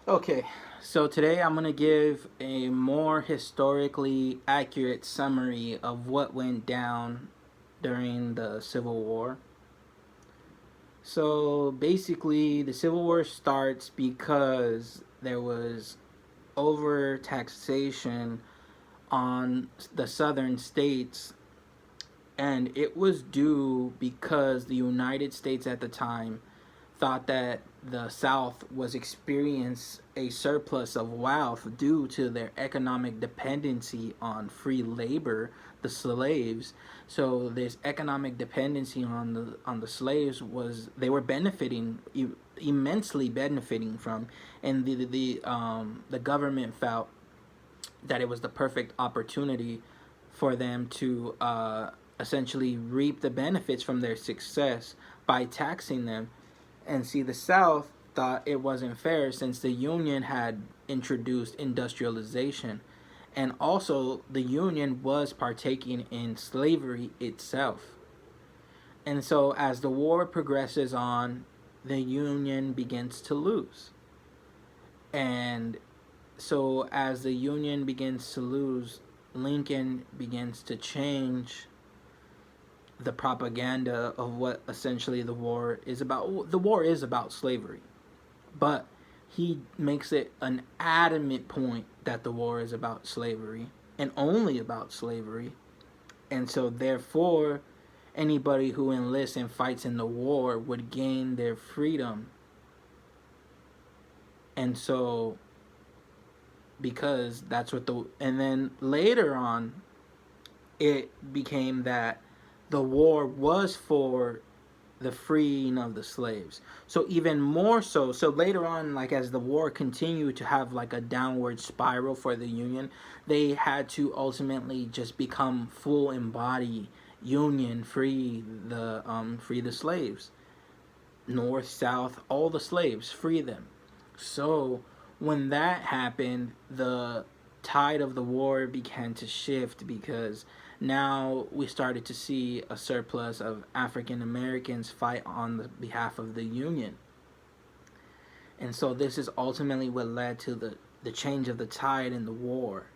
Okay, so today I'm going to give a more historically accurate summary of what went down during the Civil War. So basically, the Civil War starts because there was over taxation on the southern states, and it was due because the United States at the time thought that the South was experience a surplus of wealth due to their economic dependency on free labor, the slaves. So this economic dependency on the slaves was they were benefiting immensely benefiting from, and the government felt that it was the perfect opportunity for them to essentially reap the benefits from their success by taxing them. And see, the South thought it wasn't fair since the Union had introduced industrialization. And also, the Union was partaking in slavery itself. And so, as the war progresses on, the Union begins to lose. And so, as the Union begins to lose, Lincoln begins to change the propaganda of what essentially the war is about. The war is about slavery, but he makes it an adamant point that the war is about slavery and only about slavery. And so, therefore, anybody who enlists and fights in the war would gain their freedom. And so, because that's what the. And then later on, it became that the war was for the freeing of the slaves. So even more so, so later on, like as the war continued to have like a downward spiral for the Union, they had to ultimately just become full embody Union, free the slaves, North, South, all the slaves, free them. So when that happened, the tide of the war began to shift because now we started to see a surplus of African Americans fight on the behalf of the Union. And so this is ultimately what led to the change of the tide in the war.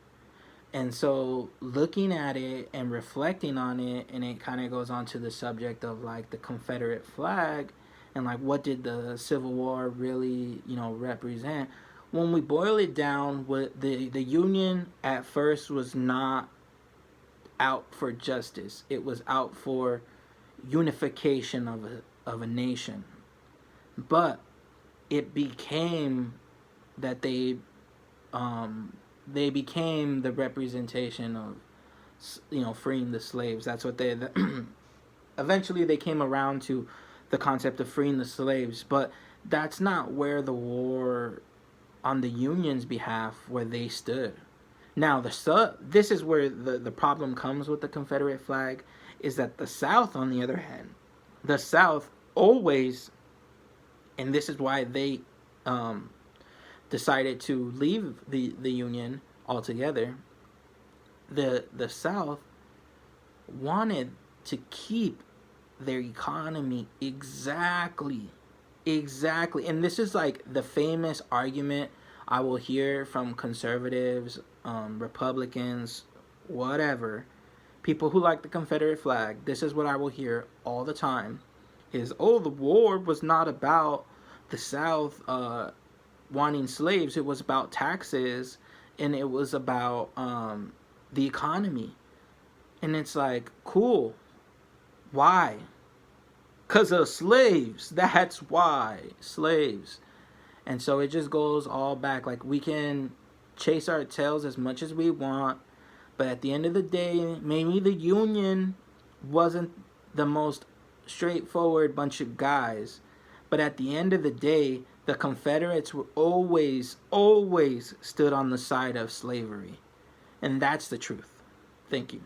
And so looking at it and reflecting on it, and it kind of goes on to the subject of like the Confederate flag and like what did the Civil War really, represent. When we boil it down, what the Union at first was not out for justice. It was out for unification of a nation. But it became that they became the representation of freeing the slaves. That's what they eventually they came around to the concept of freeing the slaves, but that's not where the war on the Union's behalf where they stood. Now this is where the problem comes with the Confederate flag is that the South, on the other hand, the South always, and this is why they um, decided to leave the Union altogether. The South wanted to keep their economy exactly, and this is like the famous argument I will hear from conservatives, Republicans, whatever, people who like the Confederate flag. This is what I will hear all the time: is the war was not about the South wanting slaves. It was about taxes, and it was about the economy. And it's like, cool. Why? Because of slaves. That's why. Slaves. And so it just goes all back. Like, we can chase our tails as much as we want, but at the end of the day, maybe the Union wasn't the most straightforward bunch of guys. But at the end of the day, the Confederates were always stood on the side of slavery. And that's the truth. Thank you.